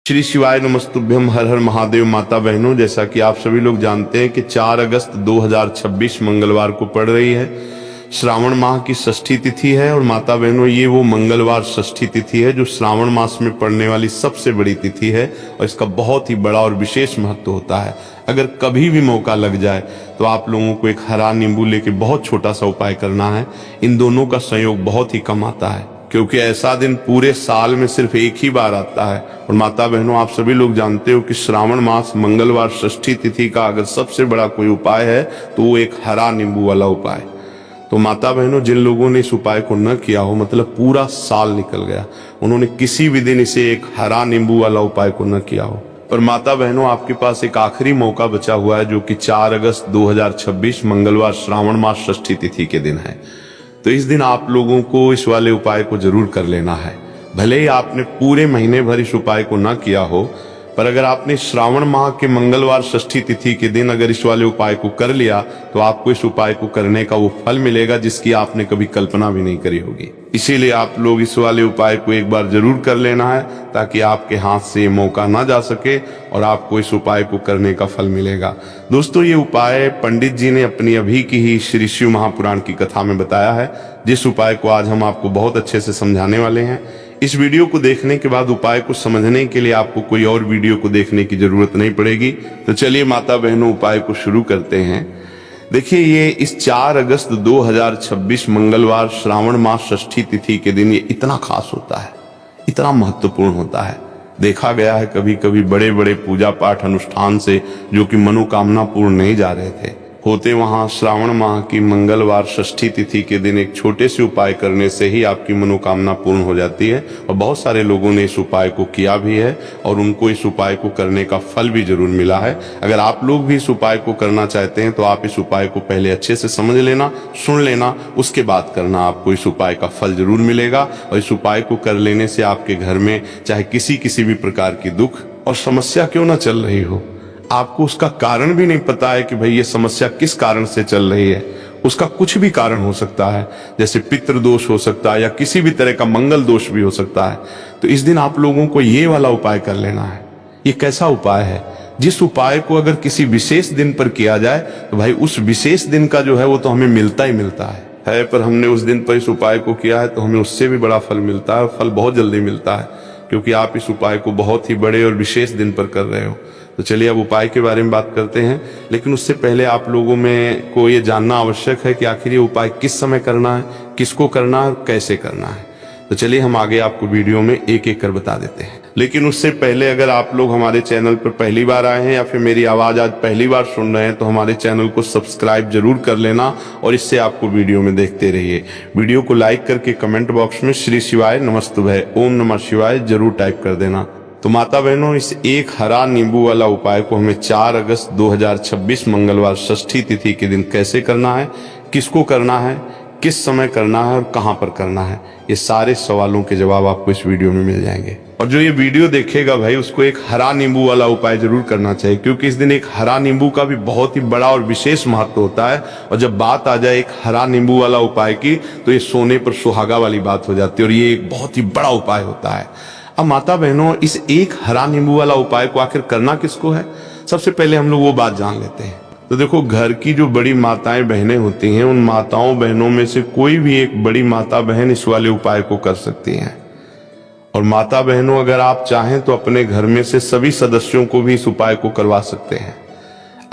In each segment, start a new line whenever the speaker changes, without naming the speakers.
श्री शिवाय नमस्तुभ्यम। हर हर महादेव। माता बहनों, जैसा कि आप सभी लोग जानते हैं कि 4 अगस्त 2026 मंगलवार को पड़ रही है। श्रावण माह की षष्ठी तिथि है और माता बहनों, ये वो मंगलवार षष्ठी तिथि है जो श्रावण मास में पड़ने वाली सबसे बड़ी तिथि है और इसका बहुत ही बड़ा और विशेष महत्व होता है। अगर कभी भी मौका लग जाए तो आप लोगों को एक हरा नींबू लेके बहुत छोटा सा उपाय करना है। इन दोनों का संयोग बहुत ही कम आता है क्योंकि ऐसा दिन पूरे साल में सिर्फ एक ही बार आता है। और माता बहनों, आप सभी लोग जानते हो कि श्रावण मास मंगलवार षष्ठी तिथि का अगर सबसे बड़ा कोई उपाय है तो वो एक हरा नींबू वाला उपाय। तो माता बहनों, जिन लोगों ने इस उपाय को न किया हो, मतलब पूरा साल निकल गया, उन्होंने किसी भी दिन इसे एक हरा नींबू वाला उपाय को न किया हो। पर माता बहनों, आपके पास एक आखिरी मौका बचा हुआ है जो कि 4 अगस्त 2026 मंगलवार श्रावण मास षष्ठी तिथि के दिन है। तो इस दिन आप लोगों को इस वाले उपाय को जरूर कर लेना है। भले ही आपने पूरे महीने भर इस उपाय को ना किया हो, पर अगर आपने श्रावण माह के मंगलवार षष्ठी तिथि के दिन अगर इस वाले उपाय को कर लिया तो आपको इस उपाय को करने का वो फल मिलेगा जिसकी आपने कभी कल्पना भी नहीं करी होगी। इसीलिए आप लोग इस वाले उपाय को एक बार जरूर कर लेना है ताकि आपके हाथ से ये मौका ना जा सके और आपको इस उपाय को करने का फल मिलेगा। दोस्तों, ये उपाय पंडित जी ने अपनी अभी की ही श्री शिव महापुराण की कथा में बताया है, जिस उपाय को आज हम आपको बहुत अच्छे से समझाने वाले हैं। इस वीडियो को देखने के बाद उपाय को समझने के लिए आपको कोई और वीडियो को देखने की जरूरत नहीं पड़ेगी। तो चलिए माता बहनों, उपाय को शुरू करते हैं। देखिए, ये इस 4 अगस्त 2026 मंगलवार श्रावण मास षष्ठी तिथि के दिन ये इतना खास होता है, इतना महत्वपूर्ण होता है। देखा गया है कभी कभी बड़े बड़े पूजा पाठ अनुष्ठान से जो कि मनोकामना पूर्ण नहीं जा रहे थे, होते वहां श्रावण माह की मंगलवार षष्ठी तिथि के दिन एक छोटे से उपाय करने से ही आपकी मनोकामना पूर्ण हो जाती है। और बहुत सारे लोगों ने इस उपाय को किया भी है और उनको इस उपाय को करने का फल भी जरूर मिला है। अगर आप लोग भी इस उपाय को करना चाहते हैं तो आप इस उपाय को पहले अच्छे से समझ लेना, सुन लेना, उसके बाद करना। आपको इस उपाय का फल जरूर मिलेगा और इस उपाय को कर लेने से आपके घर में चाहे किसी भी प्रकार की दुख और समस्या क्यों ना चल रही हो, आपको उसका कारण भी नहीं पता है कि भाई ये समस्या किस कारण से चल रही है, उसका कुछ भी कारण हो सकता है, जैसे पितृ दोष हो सकता है या किसी भी तरह का मंगल दोष भी हो सकता है। तो इस दिन आप लोगों को ये वाला उपाय कर लेना है। ये कैसा उपाय है? जिस उपाय को अगर किसी विशेष दिन पर किया जाए तो भाई उस विशेष दिन का जो है वो तो हमें मिलता ही मिलता है। पर हमने उस दिन पर इस उपाय को किया है तो हमें उससे भी बड़ा फल मिलता है। फल बहुत जल्दी मिलता है क्योंकि आप इस उपाय को बहुत ही बड़े और विशेष दिन पर कर रहे हो। तो चलिए अब उपाय के बारे में बात करते हैं, लेकिन उससे पहले आप लोगों में को ये जानना आवश्यक है कि आखिर ये उपाय किस समय करना है, किसको करना है और कैसे करना है। तो चलिए हम आगे आपको वीडियो में एक एक कर बता देते हैं। लेकिन उससे पहले अगर आप लोग हमारे चैनल पर पहली बार आए हैं या फिर मेरी आवाज आज पहली बार सुन रहे हैं तो हमारे चैनल को सब्सक्राइब जरूर कर लेना और इससे आपको वीडियो में देखते रहिए। वीडियो को लाइक करके कमेंट बॉक्स में श्री शिवाय नमस्तुभ्य ओम नमः शिवाय जरूर टाइप कर देना। तो माता बहनों, इस एक हरा नींबू वाला उपाय को हमें 4 अगस्त 2026 मंगलवार षष्ठी तिथि के दिन कैसे करना है, किसको करना है, किस समय करना है और कहां पर करना है, ये सारे सवालों के जवाब आपको इस वीडियो में मिल जाएंगे। और जो ये वीडियो देखेगा भाई उसको एक हरा नींबू वाला उपाय जरूर करना चाहिए क्योंकि इस दिन एक हरा नींबू का भी बहुत ही बड़ा और विशेष महत्व होता है। और जब बात आ जाए एक हरा नींबू वाला उपाय की तो ये सोने पर सुहागा वाली बात हो जाती है और ये एक बहुत ही बड़ा उपाय होता है। अब माता बहनों, इस एक हरा नींबू वाला उपाय को आखिर करना किसको है, सबसे पहले हम लोग वो बात जान लेते हैं। तो देखो, घर की जो बड़ी माताएं बहनें होती हैं उन माताओं बहनों में से कोई भी एक बड़ी माता बहन इस वाले उपाय को कर सकती हैं। और माता बहनों, अगर आप चाहें तो अपने घर में से सभी सदस्यों को भी इस उपाय को करवा सकते हैं।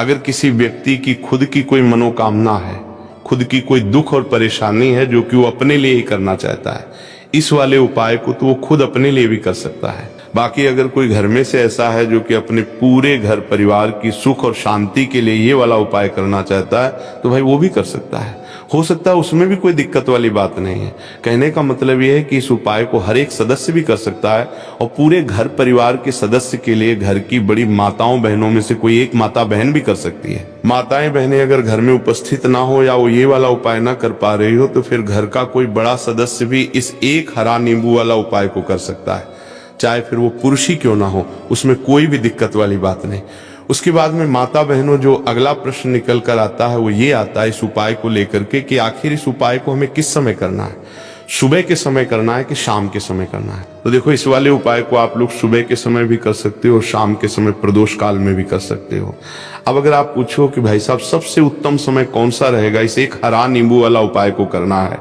अगर किसी व्यक्ति की खुद की कोई मनोकामना है, खुद की कोई दुख और परेशानी है जो कि वो अपने लिए ही करना चाहता है, इस वाले उपाय को तो वो खुद अपने लिए भी कर सकता है। बाकी अगर कोई घर में से ऐसा है जो कि अपने पूरे घर परिवार की सुख और शांति के लिए ये वाला उपाय करना चाहता है तो भाई वो भी कर सकता है। हो सकता है उसमें भी कोई दिक्कत वाली बात नहीं है। कहने का मतलब ये है कि इस उपाय को हर एक सदस्य भी कर सकता है और पूरे घर परिवार के सदस्य के लिए घर की बड़ी माताओं बहनों में से कोई एक माता बहन भी कर सकती है। माताएं बहनें अगर घर में उपस्थित ना हो या वो ये वाला उपाय ना कर पा रही हो तो फिर घर का कोई बड़ा सदस्य भी इस एक हरा नींबू वाला उपाय को कर सकता है, चाहे फिर वो पुरुष ही क्यों ना हो, उसमें कोई भी दिक्कत वाली बात नहीं। उसके बाद में माता बहनों, जो अगला प्रश्न निकल कर आता है वो ये आता है इस उपाय को लेकर के कि आखिर इस उपाय को हमें किस समय करना है। सुबह के समय करना है कि शाम के समय करना है। तो देखो, इस वाले उपाय को आप लोग सुबह के समय भी कर सकते हो और शाम के समय प्रदोष काल में भी कर सकते हो। अब अगर आप पूछो कि भाई साहब सबसे उत्तम समय कौन सा रहेगा इसे एक हरा नींबू वाला उपाय को करना है,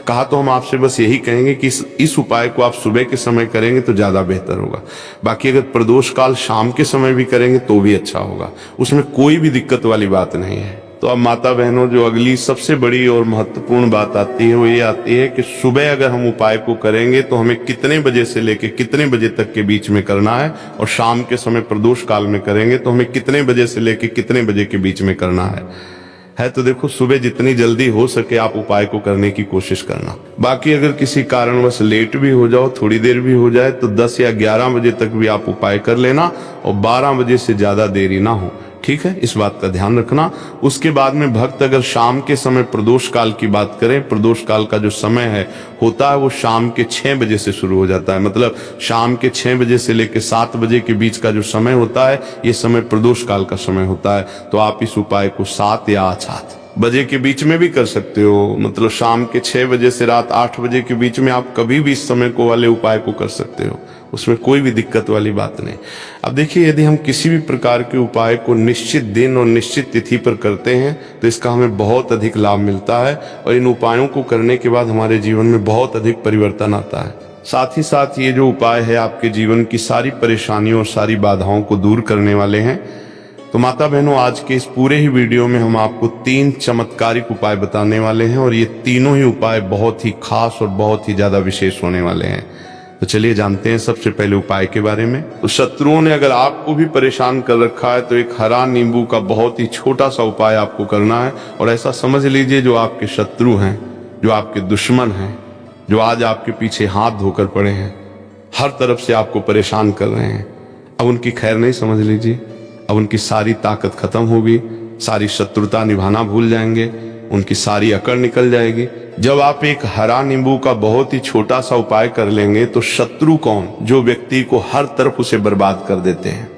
कहा तो हम आपसे बस यही कहेंगे कि इस उपाय को आप सुबह के समय करेंगे तो ज्यादा बेहतर होगा। बाकी अगर प्रदोष काल शाम के समय भी करेंगे तो भी अच्छा होगा, उसमें कोई भी दिक्कत वाली बात नहीं है। तो अब माता बहनों, जो अगली सबसे बड़ी और महत्वपूर्ण बात आती है वो ये आती है कि सुबह अगर हम उपाय को करेंगे तो हमें कितने बजे से लेके कितने बजे तक के बीच में करना है, और शाम के समय प्रदोष काल में करेंगे तो हमें कितने बजे से लेके कितने बजे के बीच में करना है। तो देखो, सुबह जितनी जल्दी हो सके आप उपाय को करने की कोशिश करना। बाकी अगर किसी कारणवश लेट भी हो जाओ, थोड़ी देर भी हो जाए, तो 10 या 11 बजे तक भी आप उपाय कर लेना और 12 बजे से ज्यादा देरी ना हो, ठीक है, इस बात का ध्यान रखना। उसके बाद में भक्त अगर शाम के समय प्रदोष काल की बात करें, प्रदोष काल का जो समय है होता है वो शाम के 6 बजे से शुरू हो जाता है। मतलब शाम के 6 बजे से लेकर 7 बजे के बीच का जो समय होता है ये समय प्रदोष काल का समय होता है। तो आप इस उपाय को 7 या 8 बजे के बीच में भी कर सकते हो। मतलब शाम के 6 बजे से रात 8 बजे के बीच में आप कभी भी इस समय को वाले उपाय को कर सकते हो, उसमें कोई भी दिक्कत वाली बात नहीं। अब देखिए, यदि हम किसी भी प्रकार के उपाय को निश्चित दिन और निश्चित तिथि पर करते हैं तो इसका हमें बहुत अधिक लाभ मिलता है और इन उपायों को करने के बाद हमारे जीवन में बहुत अधिक परिवर्तन आता है। साथ ही साथ ये जो उपाय है आपके जीवन की सारी परेशानियों और सारी बाधाओं को दूर करने वाले हैं। तो माता बहनों, आज के इस पूरे ही वीडियो में हम आपको 3 चमत्कारिक उपाय बताने वाले हैं और ये तीनों ही उपाय बहुत ही खास और बहुत ही ज्यादा विशेष होने वाले हैं। तो चलिए जानते हैं सबसे पहले उपाय के बारे में। तो शत्रुओं ने अगर आपको भी परेशान कर रखा है तो एक हरा नींबू का बहुत ही छोटा सा उपाय आपको करना है। और ऐसा समझ लीजिए, जो आपके शत्रु हैं, जो आपके दुश्मन हैं, जो आज आपके पीछे हाथ धोकर पड़े हैं, हर तरफ से आपको परेशान कर रहे हैं, अब उनकी खैर नहीं समझ लीजिए। अब उनकी सारी ताकत खत्म होगी, सारी शत्रुता निभाना भूल जाएंगे, उनकी सारी अकड़ निकल जाएगी। जब आप एक हरा नींबू का बहुत ही छोटा सा उपाय कर लेंगे तो शत्रु कौन, जो व्यक्ति को हर तरफ उसे बर्बाद कर देते हैं,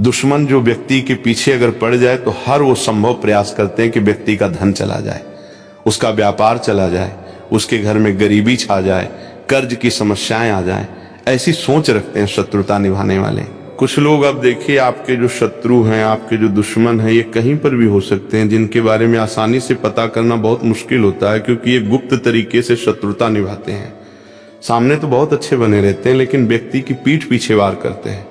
दुश्मन जो व्यक्ति के पीछे अगर पड़ जाए तो हर वो संभव प्रयास करते हैं कि व्यक्ति का धन चला जाए, उसका व्यापार चला जाए, उसके घर में गरीबी छा जाए, कर्ज की समस्याएं आ जाए, ऐसी सोच रखते हैं शत्रुता निभाने वाले। कुछ लोग, अब देखिए, आपके जो शत्रु हैं, आपके जो दुश्मन हैं, ये कहीं पर भी हो सकते हैं, जिनके बारे में आसानी से पता करना बहुत मुश्किल होता है, क्योंकि ये गुप्त तरीके से शत्रुता निभाते हैं। सामने तो बहुत अच्छे बने रहते हैं लेकिन व्यक्ति की पीठ पीछे वार करते हैं।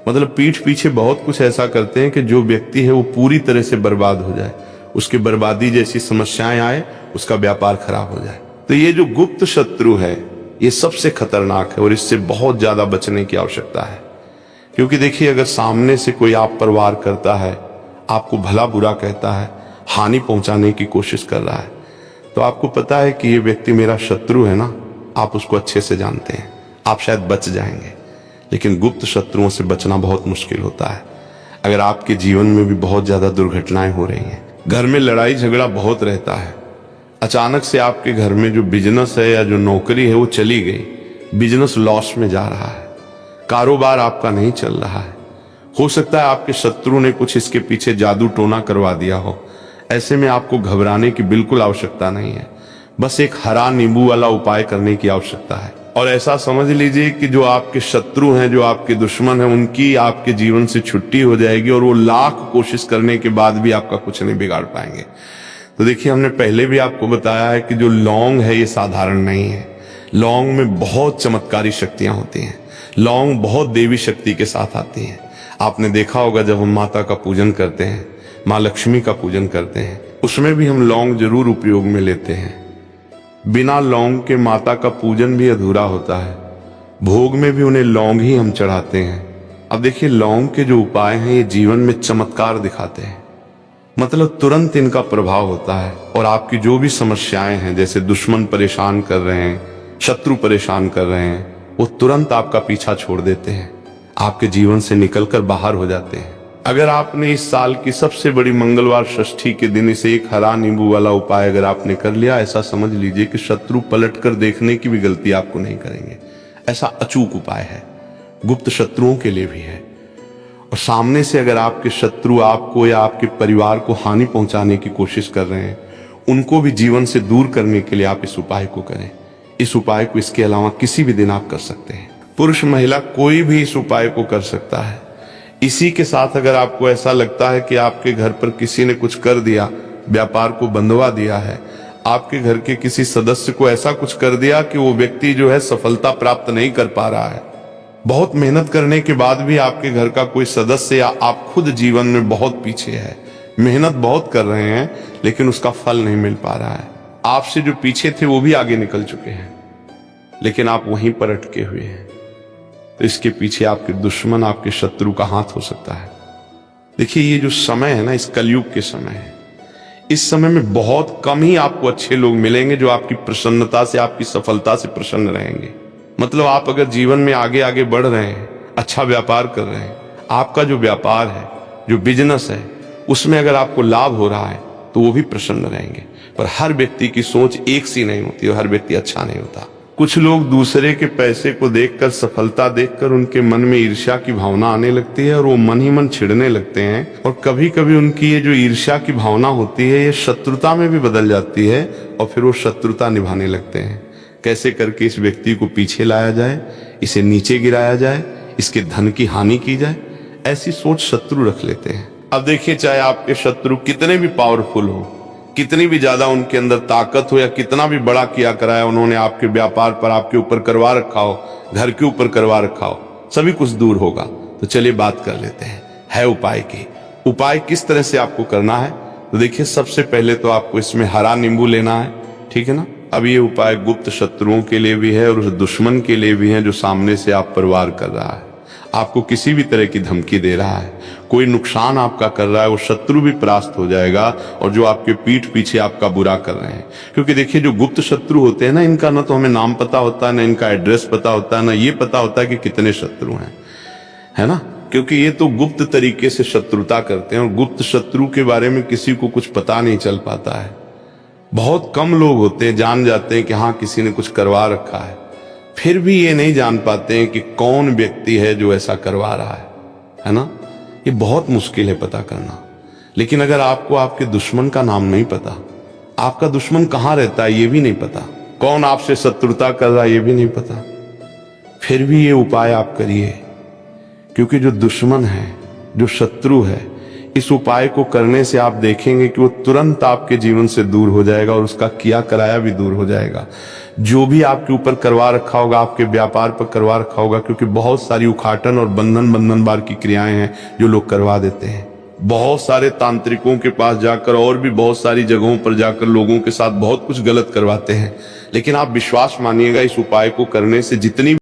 मतलब पीठ पीछे बहुत कुछ ऐसा करते हैं कि जो व्यक्ति है वो पूरी तरह से बर्बाद हो जाए, उसकी बर्बादी जैसी समस्याएं आए, उसका व्यापार खराब हो जाए। तो ये जो गुप्त शत्रु है ये सबसे खतरनाक है और इससे बहुत ज्यादा बचने की आवश्यकता है। क्योंकि देखिए, अगर सामने से कोई आप पर वार करता है, आपको भला बुरा कहता है, हानि पहुंचाने की कोशिश कर रहा है, तो आपको पता है कि ये व्यक्ति मेरा शत्रु है ना, आप उसको अच्छे से जानते हैं, आप शायद बच जाएंगे। लेकिन गुप्त शत्रुओं से बचना बहुत मुश्किल होता है। अगर आपके जीवन में भी बहुत ज्यादा दुर्घटनाएं हो रही हैं, घर में लड़ाई झगड़ा बहुत रहता है, अचानक से आपके घर में जो बिजनेस है या जो नौकरी है वो चली गई, बिजनेस लॉस में जा रहा है, कारोबार आपका नहीं चल रहा है, हो सकता है आपके शत्रु ने कुछ इसके पीछे जादू टोना करवा दिया हो। ऐसे में आपको घबराने की बिल्कुल आवश्यकता नहीं है, बस एक हरा नींबू वाला उपाय करने की आवश्यकता है। और ऐसा समझ लीजिए कि जो आपके शत्रु हैं, जो आपके दुश्मन हैं, उनकी आपके जीवन से छुट्टी हो जाएगी और वो लाख कोशिश करने के बाद भी आपका कुछ नहीं बिगाड़ पाएंगे। तो देखिए, हमने पहले भी आपको बताया है कि जो लौंग है ये साधारण नहीं है। लौंग में बहुत चमत्कारी शक्तियां होती हैं, लौंग बहुत देवी शक्ति के साथ आती हैं। आपने देखा होगा जब हम माता का पूजन करते हैं, माँ लक्ष्मी का पूजन करते हैं, उसमें भी हम लौंग जरूर उपयोग में लेते हैं। बिना लौंग के माता का पूजन भी अधूरा होता है, भोग में भी उन्हें लौंग ही हम चढ़ाते हैं। अब देखिए, लौंग के जो उपाय हैं ये जीवन में चमत्कार दिखाते हैं, मतलब तुरंत इनका प्रभाव होता है और आपकी जो भी समस्याएं हैं, जैसे दुश्मन परेशान कर रहे हैं, शत्रु परेशान कर रहे हैं, वो तुरंत आपका पीछा छोड़ देते हैं, आपके जीवन से निकलकर बाहर हो जाते हैं। अगर आपने इस साल की सबसे बड़ी मंगलवार षष्ठी के दिन इसे एक हरा नींबू वाला उपाय अगर आपने कर लिया, ऐसा समझ लीजिए कि शत्रु पलटकर देखने की भी गलती आपको नहीं करेंगे। ऐसा अचूक उपाय है, गुप्त शत्रुओं के लिए भी है। और सामने से अगर आपके शत्रु आपको या आपके परिवार को हानि पहुंचाने की कोशिश कर रहे हैं, उनको भी जीवन से दूर करने के लिए आप इस उपाय को करें। इस उपाय को इसके अलावा किसी भी दिन आप कर सकते हैं। पुरुष महिला कोई भी इस उपाय को कर सकता है। इसी के साथ अगर आपको ऐसा लगता है कि आपके घर पर किसी ने कुछ कर दिया, व्यापार को बंधवा दिया है, आपके घर के किसी सदस्य को ऐसा कुछ कर दिया कि वो व्यक्ति जो है सफलता प्राप्त नहीं कर पा रहा है, बहुत मेहनत करने के बाद भी आपके घर का कोई सदस्य या आप खुद जीवन में बहुत पीछे है, मेहनत बहुत कर रहे हैं लेकिन उसका फल नहीं मिल पा रहा है, आपसे जो पीछे थे वो भी आगे निकल चुके हैं लेकिन आप वहीं पर अटके हुए हैं, तो इसके पीछे आपके दुश्मन, आपके शत्रु का हाथ हो सकता है। देखिए, ये जो समय है ना, इस कलयुग के समय है, इस समय में बहुत कम ही आपको अच्छे लोग मिलेंगे जो आपकी प्रसन्नता से, आपकी सफलता से प्रसन्न रहेंगे। मतलब आप अगर जीवन में आगे आगे बढ़ रहे हैं, अच्छा व्यापार कर रहे हैं, आपका जो व्यापार है, जो बिजनेस है, उसमें अगर आपको लाभ हो रहा है तो वो भी प्रसन्न रहेंगे। पर हर व्यक्ति की सोच एक सी नहीं होती और हर व्यक्ति अच्छा नहीं होता। कुछ लोग दूसरे के पैसे को देखकर, सफलता देखकर उनके मन में ईर्ष्या की भावना आने लगती है और वो मन ही मन छिड़ने लगते हैं, और कभी कभी उनकी ये जो ईर्ष्या की भावना होती है ये शत्रुता में भी बदल जाती है और फिर वो शत्रुता निभाने लगते हैं। कैसे करके इस व्यक्ति को पीछे लाया जाए, इसे नीचे गिराया जाए, इसके धन की हानि की जाए, ऐसी सोच शत्रु रख लेते हैं। अब देखिए, चाहे आपके शत्रु कितने भी पावरफुल हो, कितनी भी ज्यादा उनके अंदर ताकत हो, या कितना भी बड़ा किया कराया उन्होंने आपके व्यापार पर, आपके ऊपर करवा रखा हो, घर के ऊपर करवा रखा हो, सभी कुछ दूर होगा। तो चलिए बात कर लेते हैं, है उपाय की। उपाय किस तरह से आपको करना है, तो देखिए, सबसे पहले तो आपको इसमें हरा नींबू लेना है, ठीक है ना। अब ये उपाय गुप्त शत्रुओं के लिए भी है और उस दुश्मन के लिए भी है जो सामने से आप पर वार कर रहा है, आपको किसी भी तरह की धमकी दे रहा है, कोई नुकसान आपका कर रहा है, वो शत्रु भी परास्त हो जाएगा। और जो आपके पीठ पीछे आपका बुरा कर रहे हैं, क्योंकि देखिए, जो गुप्त शत्रु होते हैं ना, इनका ना तो हमें नाम पता होता है, ना इनका एड्रेस पता होता है, ना ये पता होता है कि कितने शत्रु हैं, है ना। क्योंकि ये तो गुप्त तरीके से शत्रुता करते हैं और गुप्त शत्रु के बारे में किसी को कुछ पता नहीं चल पाता है। बहुत कम लोग होते हैं जान जाते हैं कि हाँ, किसी ने कुछ करवा रखा है, फिर भी ये नहीं जान पाते हैं कि कौन व्यक्ति है जो ऐसा करवा रहा है ना। ये बहुत मुश्किल है पता करना। लेकिन अगर आपको आपके दुश्मन का नाम नहीं पता, आपका दुश्मन कहाँ रहता है ये भी नहीं पता, कौन आपसे शत्रुता कर रहा है ये भी नहीं पता, फिर भी ये उपाय आप करिए। क्योंकि जो दुश्मन है, जो शत्रु है, इस उपाय को करने से आप देखेंगे कि वो तुरंत आपके जीवन से दूर हो जाएगा और उसका किया कराया भी दूर हो जाएगा। जो भी आपके ऊपर करवा रखा होगा, आपके व्यापार पर करवा रखा होगा, क्योंकि बहुत सारी उखाटन और बंधन की क्रियाएं हैं जो लोग करवा देते हैं। बहुत सारे तांत्रिकों के पास जाकर और भी बहुत सारी जगहों पर जाकर लोगों के साथ बहुत कुछ गलत करवाते हैं। लेकिन आप विश्वास मानिएगा, इस उपाय को करने से जितनी